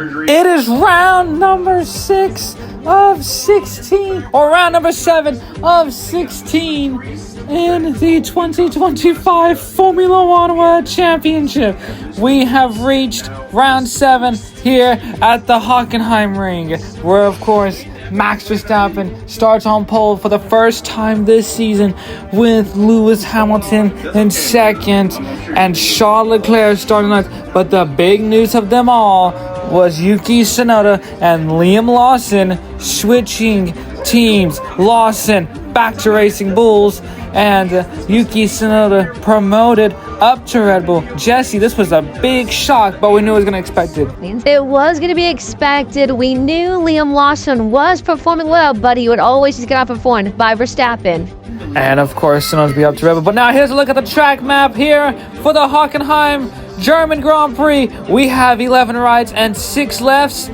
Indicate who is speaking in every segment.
Speaker 1: It is round number 6 of 16, or round number 7 of 16 in the 2025 Formula One World Championship. We have reached round 7 here at the Hockenheimring, where of course Max Verstappen starts on pole for the first time this season, with Lewis Hamilton in second and Charles Leclerc starting ninth. But the big news of them all was Yuki Tsunoda and Liam Lawson switching teams. Lawson back to Racing Bulls, and Yuki Tsunoda promoted up to Red Bull. Jesse, this was a big shock, but we knew it was going to expect it.
Speaker 2: It was going to be expected. We knew Liam Lawson was performing well, but he would always just get outperformed by Verstappen.
Speaker 1: And of course, Tsunoda's be up to Red Bull. But now here's a look at the track map here for the Hockenheim German Grand Prix. We have 11 rights and 6 lefts.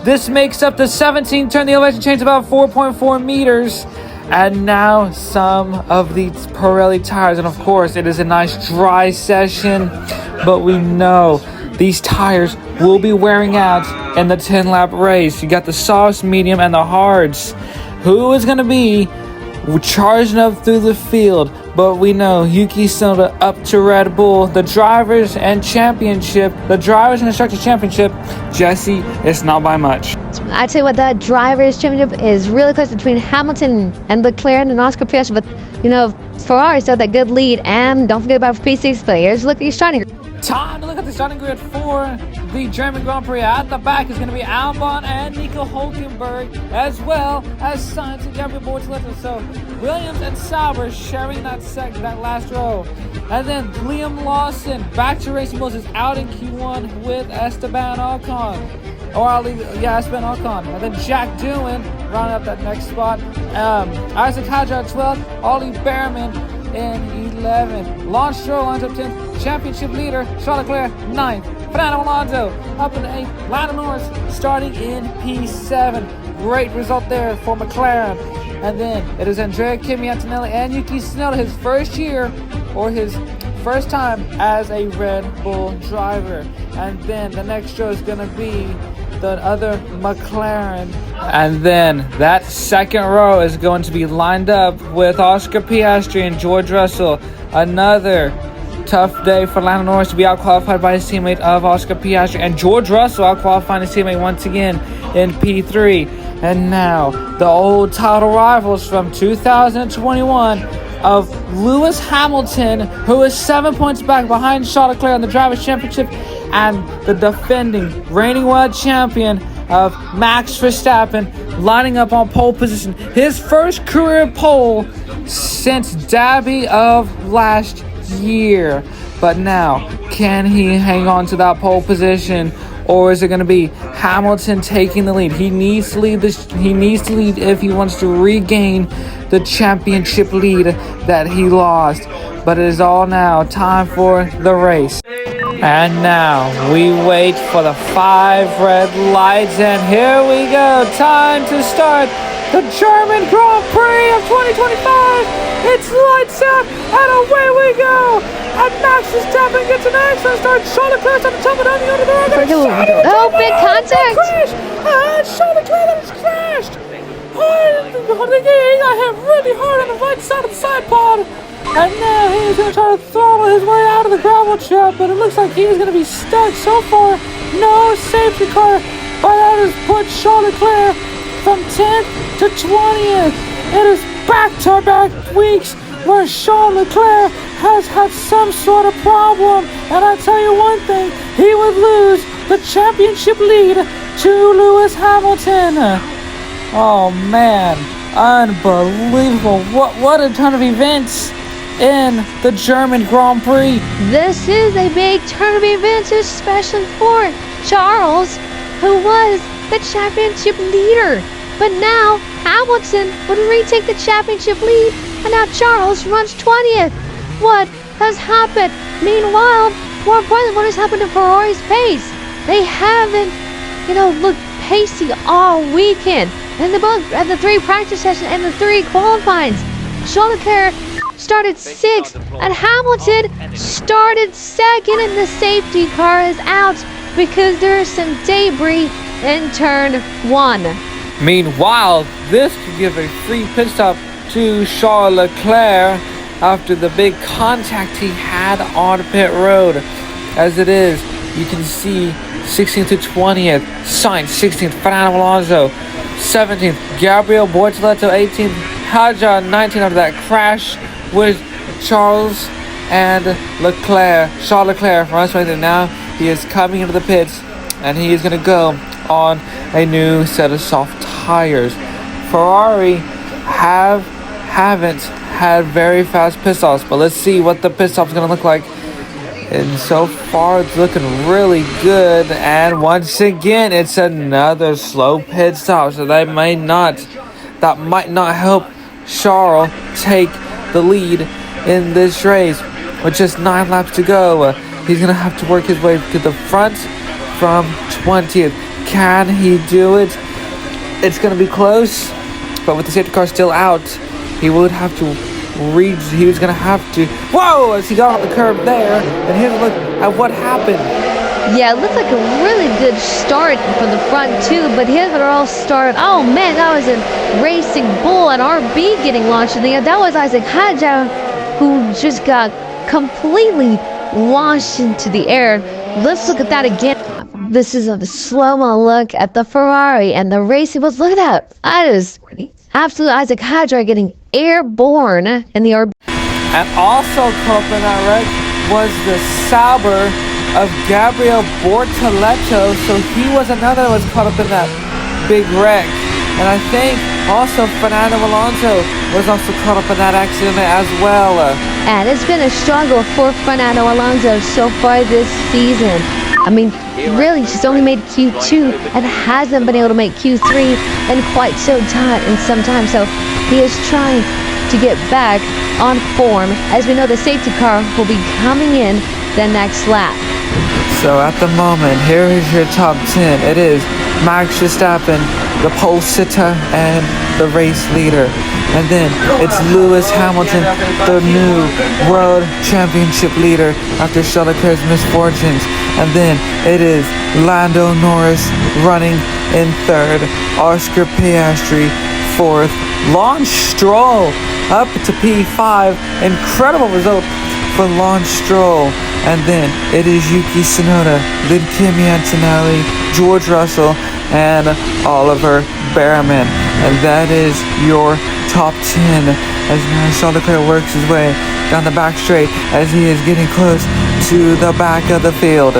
Speaker 1: This makes up the 17th turn. The elevation change about 4.4 meters. And now some of the Pirelli tires. And of course, it is a nice dry session. But we know these tires will be wearing out in the 10-lap race. You got the softs, medium, and the hards. Who is going to be charging up through the field? But we know Yuki Tsunoda up to Red Bull. The Drivers and Championship, the Drivers and Constructors Championship, Jesse, it's not by much.
Speaker 2: I'd say what the Drivers Championship is really close between Hamilton and Leclerc and Oscar Piastri, but Ferrari still that good lead. And don't forget about P6 players. Look at these starting.
Speaker 1: Time to look at the starting grid for the German Grand Prix. At the back is going to be Albon and Nico Hülkenberg, as well as Sainz and Gabriel Bortoleto. So Williams and Sauber sharing that last row. And then Liam Lawson back to Racing Bulls is out in Q1 with Esteban Ocon. Esteban Ocon. And then Jack Doohan rounding up that next spot. Isaac Hadjar 12th, Ollie Behrman in 11. Lance Stroll lines up 10th. Championship leader Charles Leclerc 9th. Fernando Alonso up in 8th. Lando Norris starting in P7. Great result there for McLaren. And then it is Andrea Kimi Antonelli and Yuki Tsunoda, his first year or his first time as a Red Bull driver. And then the next show is going to be the other McLaren. And then that second row is going to be lined up with Oscar Piastri and George Russell. Another tough day for Lando Norris to be out-qualified by his teammate of Oscar Piastri. And George Russell out-qualifying his teammate once again in P3. And now the old title rivals from 2021 of Lewis Hamilton, who is 7 points back behind Charles Leclerc in the Drivers' Championship, and the defending reigning world champion of Max Verstappen lining up on pole position. His first career pole since Derby of last year. But now, can he hang on to that pole position, or is it going to be Hamilton taking the lead? He needs to lead if he wants to regain the championship lead that he lost. But it is all now time for the race. And now we wait for the 5 red lights, and here we go. Time to start the German Grand Prix of 2025. It's lights out, and away we go. And Max Verstappen gets an excellent start. Charles Leclerc on the top of the under the road.
Speaker 2: Oh, big contact!
Speaker 1: And Charles Leclerc has crashed. He got hit really hard on the right side of the side pod. And now he's going to try to throttle his way out of the gravel trap, but it looks like he's going to be stuck. So far, no safety car, but that has put Charles Leclerc from 10th to 20th. It is back-to-back weeks where Charles Leclerc has had some sort of problem. And I tell you one thing, he would lose the championship lead to Lewis Hamilton. Oh, man. Unbelievable. What a ton of events in the German Grand Prix.
Speaker 2: This is a big turn of events, especially for Charles, who was the championship leader. But now Hamilton would retake the championship lead, and now Charles runs 20th. What has happened? Meanwhile, more importantly, what has happened to Ferrari's pace? They haven't, looked pacey all weekend. And both at the 3 practice sessions and the 3 qualifyings. Charles Leclerc started 6th, and Hamilton started 2nd, and the safety car is out. because there's some debris in turn 1.
Speaker 1: Meanwhile, this could give a free pit stop to Charles Leclerc after the big contact he had on pit road. As it is, you can see 16th to 20th, Sainz 16th, Fernando Alonso 17th, Gabriel Bortoleto 18th, Haja 19th after that crash with Charles and Leclerc. Charles Leclerc runs right there now. He is coming into the pits and he is going to go on a new set of soft tires. Ferrari haven't had very fast pit stops, but let's see what the pit stop is going to look like. And so far it's looking really good, and once again it's another slow pit stop, so that might not help Charles take the lead in this race. With just 9 laps to go, he's gonna have to work his way to the front from 20th. Can he do it? It's gonna be close, but with the safety car still out, he was gonna have to. Whoa! As he got on the curb there, and here's a look at what happened.
Speaker 2: Yeah, it looked like a really good start from the front too, but here's where it all started. Oh man, that was a Racing Bull and RB getting launched in the air. That was Isaac Hadjar, who just got completely launched into the air. Let's look at that again. This is a slow-mo look at the Ferrari and the Racing Bulls. Look at that. That is absolute Isaac Hadjar getting airborne in the RB.
Speaker 1: And also caught up in that wreck was the Sauber of Gabriel Bortoleto. So he was another that was caught up in that big wreck. And I think also Fernando Alonso was also caught up in that accident as well.
Speaker 2: And it's been a struggle for Fernando Alonso so far this season. I mean, really, she's only made Q2 and hasn't been able to make Q3 in quite some time. So he is trying to get back on form. As we know, the safety car will be coming in the next lap.
Speaker 1: So at the moment, here is your top 10. It is Max Verstappen, the pole sitter, and the race leader. And then it's Lewis Hamilton, the new world championship leader after Charles Leclerc's misfortunes. And then it is Lando Norris running in 3rd, Oscar Piastri 4th, Lance Stroll up to P5. Incredible result for Lance Stroll. And then it is Yuki Tsunoda, then Kimi Antonelli, George Russell, and Oliver Behrman. And that is your top 10 as now Charles Leclerc works his way down the back straight as he is getting close to the back of the field.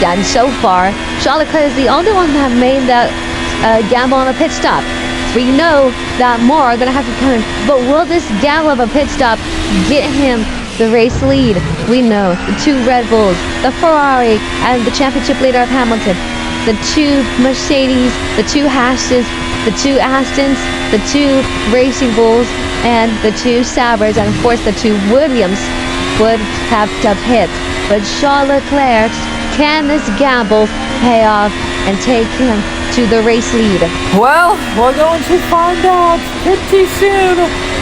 Speaker 2: And so far, Charles Leclerc is the only one that made that gamble on a pit stop. We know that more are going to have to come in. But will this gamble of a pit stop get him the race lead? We know the 2 Red Bulls, the Ferrari, and the championship leader of Hamilton, the 2 Mercedes, the 2 Hasses, the 2 Astons, the 2 Racing Bulls, and the 2 Saubers, and of course the 2 Williams would have to hit. But Charles Leclerc, can this gamble pay off and take him to the race lead?
Speaker 1: Well, we're going to find out pretty soon,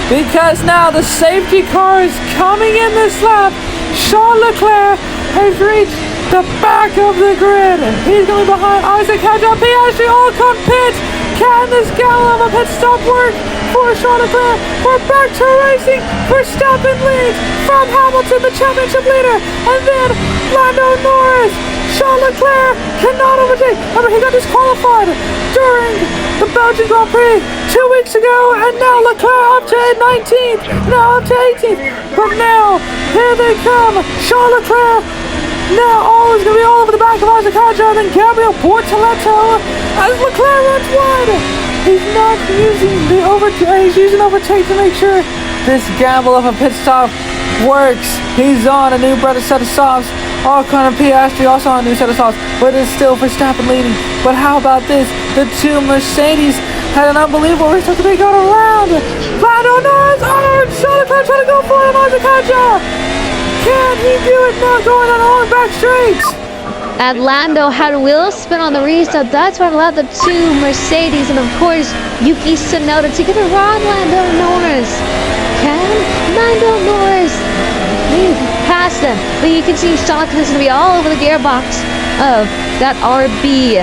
Speaker 1: because now the safety car is coming in this lap. Charles Leclerc has reached the back of the grid. He's going behind Isaac Hadjar, Piastri, Ocon pit. Can this gallon of a pit stop work for Charles Leclerc? We're back to racing. Verstappen leads from Hamilton, the championship leader, and then Lando Norris. Charles Leclerc cannot overtake. Remember, he got disqualified during the Belgian Grand Prix 2 weeks ago, and now Leclerc up to 19th, now up to 18th. But now, here they come. Charles Leclerc. Now all is going to be all over the back of Isaac Hadjar and then Gabriel Bortoleto as Leclerc runs wide. He's not using the overtake. He's using overtake to make sure this gamble of a pit stop works. He's on a new set of softs. Ocon and Piastri also on a new set of softs, but it's still Verstappen leading. But how about this? The 2 Mercedes had an unbelievable race after they got around. Lando Norris, Charles Leclerc trying to go for him. Isaac Hadjar. Can he do it now going on all back straights?
Speaker 2: And Lando had wheel spin on the restart. That's what allowed the 2 Mercedes and of course Yuki Tsunoda to get around Lando Norris. Can Lando Norris lead past them? But you can see Charles is going to be all over the gearbox. of that RB.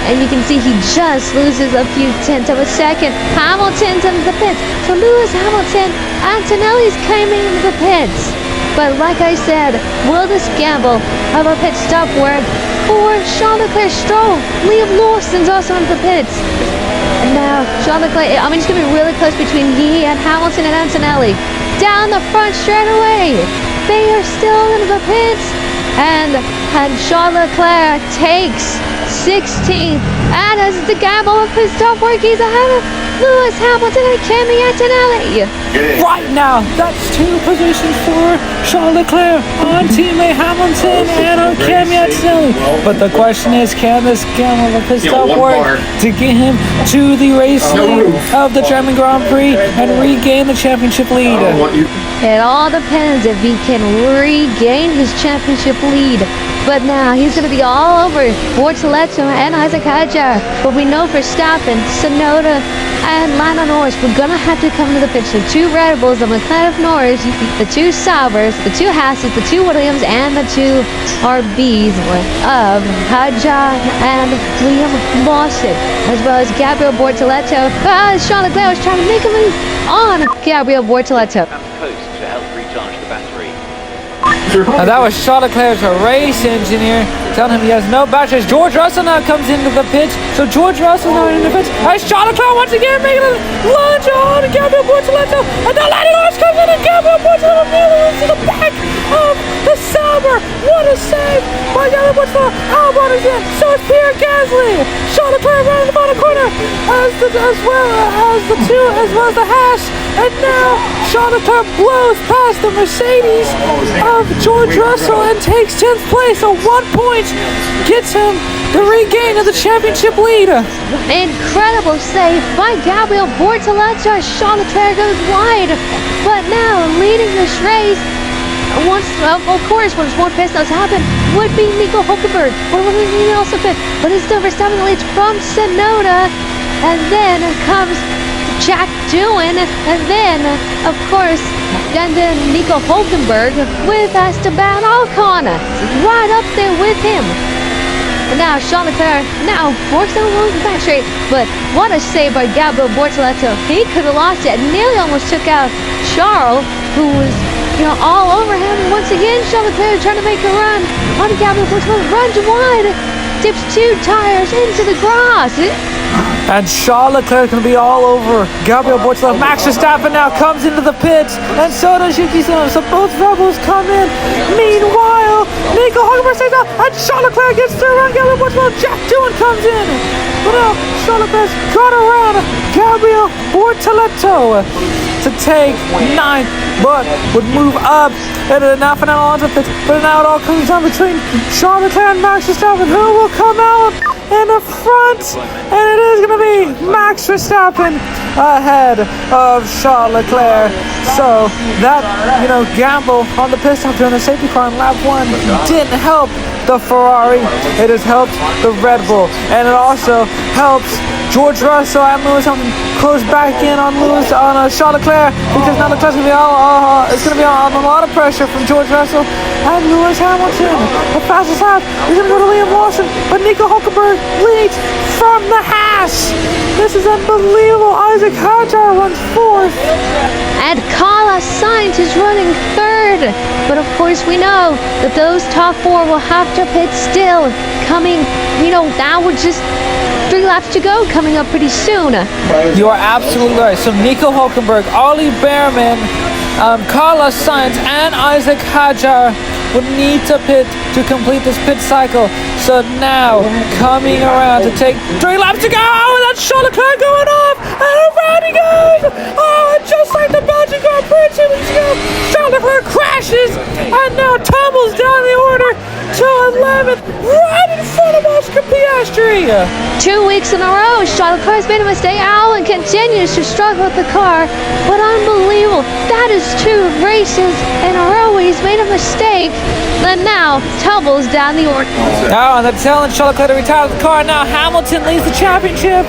Speaker 2: And you can see he just loses a few tenths of a second. Hamilton's into the pits. So Lewis Hamilton, Antonelli's coming into the pits. But like I said, will this gamble of a pit stop work for Charles Leclerc Stroll? Liam Lawson's also into the pits. And now Charles Leclerc, it's going to be really close between he and Hamilton and Antonelli. Down the front straight away. They are still into the pits. And Charles Leclerc takes 16th, and as the gamble of his top work, he's ahead of Lewis Hamilton and Kimi Antonelli.
Speaker 1: Right now, that's 2 positions for Charles Leclerc on teammate Hamilton and on Kimi Antonelli. But the question is, can this gamble of his top work to get him to the race lead of the German Grand Prix and regain the championship lead?
Speaker 2: It all depends if he can regain his championship lead. But now he's going to be all over Bortoleto and Isaac Hadjar. But we know Verstappen, TSUNODA, and Lando Norris, we're going to have to come to the pits. The 2 Red Bulls, the McLaren of Norris, the 2 Saubers, the 2 Hasses, the 2 Williams, and the 2 RBs of Hadjar and Liam Lawson, as well as Gabriel Bortoleto. Charles Leclerc was trying to make a move on Gabriel Bortoleto.
Speaker 3: To help recharge the battery.
Speaker 1: And that was Charles Leclerc, a race engineer, telling him he has no batteries. George Russell now comes into the pits. So George Russell now in the pits. As Charles Leclerc once again making a lunge on Gabriel Bortoleto. And now Lando Norris comes in and Gabriel Bortoleto nearly into the back of the Sauber. What a save by Gabriel Bortoleto. Albon is in. So is Pierre Gasly. Charles Leclerc running the bottom corner as well as the Haas. And now Charles Leclerc blows past the Mercedes of George Russell and takes 10th place. So 1 point gets him the regain of the championship lead.
Speaker 2: Incredible save by Gabriel Bortoleto. Charles Leclerc goes wide. But now leading this race, once more pit stops happen, would be Nico Hulkenberg. Or would he also fit? But it's still Verstappen leads from TSUNODA. And then comes Jack Doohan, and then, of course, then Nico Hulkenberg with Esteban Ocon right up there with him. And now Charles Leclerc now forced down the back straight, but what a save by Gabriel Bortoleto. He could have lost it, nearly almost took out Charles, who was all over him. Once again, Charles Leclerc trying to make a run on Gabriel Bortoleto, runs wide, dips 2 tires into the grass.
Speaker 1: And Charles Leclerc is going to be all over Gabriel Bortoleto. Max Verstappen now comes into the pits, and so does YUKI. So both rebels come in. Meanwhile, Nico Hulkenberg stays out, and Charles Leclerc gets through around Gabriel Bortoleto. Jack Doohan comes in. But now Charles Leclerc's got around Gabriel Bortoleto to take 9th, but would move up and now final onto the pits. But now it all comes down between Charles Leclerc and Max Verstappen. Who will come out in the front? And it is going to be Max Verstappen ahead of Charles Leclerc. So that, gamble on the pit stop during the safety car in lap 1 didn't help the Ferrari. It has helped the Red Bull, and it also helps George Russell and Lewis Hamilton close back in on Charles Leclerc, because now Leclerc's going to be it's going to be on a lot of pressure from George Russell and Lewis Hamilton. The fastest lap is going to go to Liam Lawson, but Nico Hulkenberg leads from the Haas. This is unbelievable. Isaac Hadjar runs 4th.
Speaker 2: And Carlos Sainz is running 3rd. But of course we know that those top 4 will have to pit still. Coming, now we're just 3 laps to go, coming up pretty soon.
Speaker 1: You are absolutely right. So Nico Hulkenberg, Ollie Behrman, Carlos Sainz, and Isaac Hadjar would need to pit to complete this pit cycle. So now coming around to take 3 laps to go, and that's Charles Leclerc going off, and around he goes. And just like the Belgian Grand Prix 2 weeks ago, Charles Leclerc crashes and now tumbles down the order to 11th, right in front of Oscar Piastri.
Speaker 2: 2 weeks in a row, Charles Leclerc's made a mistake. Allen continues to struggle with the car, but unbelievable. That is 2 races in a row where he's made a mistake, and now tumbles down the order.
Speaker 1: Now, and they're telling Charles Leclerc to retire the car. Now Hamilton leads the championship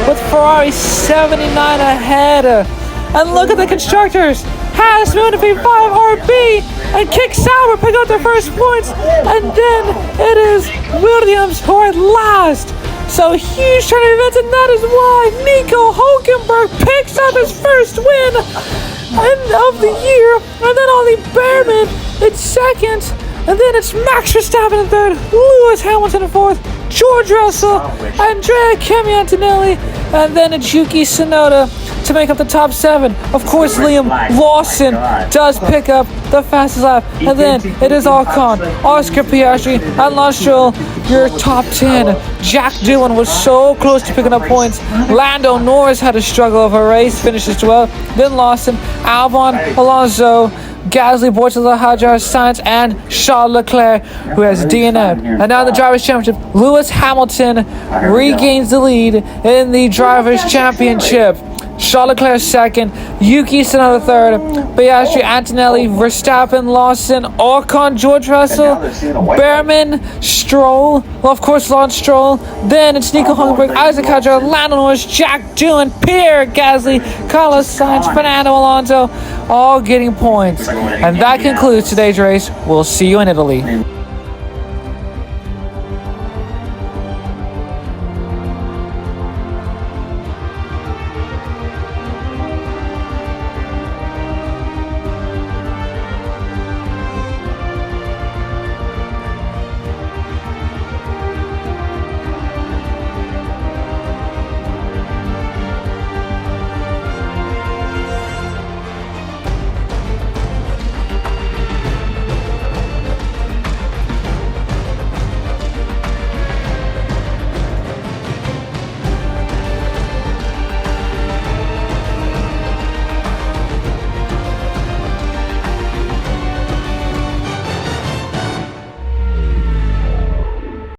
Speaker 1: with Ferrari 79 ahead. And look at the constructors. Haas moving to P5, RB and Kick Sauber pick up their first points, and then it is Williams who are last. So huge turn of events, and that is why Nico Hulkenberg picks up his first win of the year, and then Ollie Behrman in second, and then it's Max Verstappen in third, Lewis Hamilton in fourth, George Russell, Andrea Kimi Antonelli, and then it's Yuki Tsunoda to make up the top 7. Of course, Liam Lawson does pick up the fastest lap, and then it is Ocon, Oscar Piastri, and Lance Stroll, your top 10. Jack Doohan was so close to picking up points. Lando Norris had a struggle of a race, finishes 12th. Then Lawson, Albon, Alonso, Gasly, Bortola, Hajar, Sainz, and Charles Leclerc, who has DNF. And now in the Drivers' Championship, Lewis Hamilton regains the lead in the Drivers' Championship. Charles Leclerc second, Yuki Tsunoda third, Piastri, Antonelli, Verstappen, Lawson, Ocon, George Russell, Behrman, Stroll, well, of course, Lance Stroll. Then it's Nico Hulkenberg, Isaac Hadjar, Lando Norris, Jack Doohan, Pierre Gasly, Carlos Sainz, Fernando Alonso, all getting points. And that concludes today's race. We'll see you in Italy.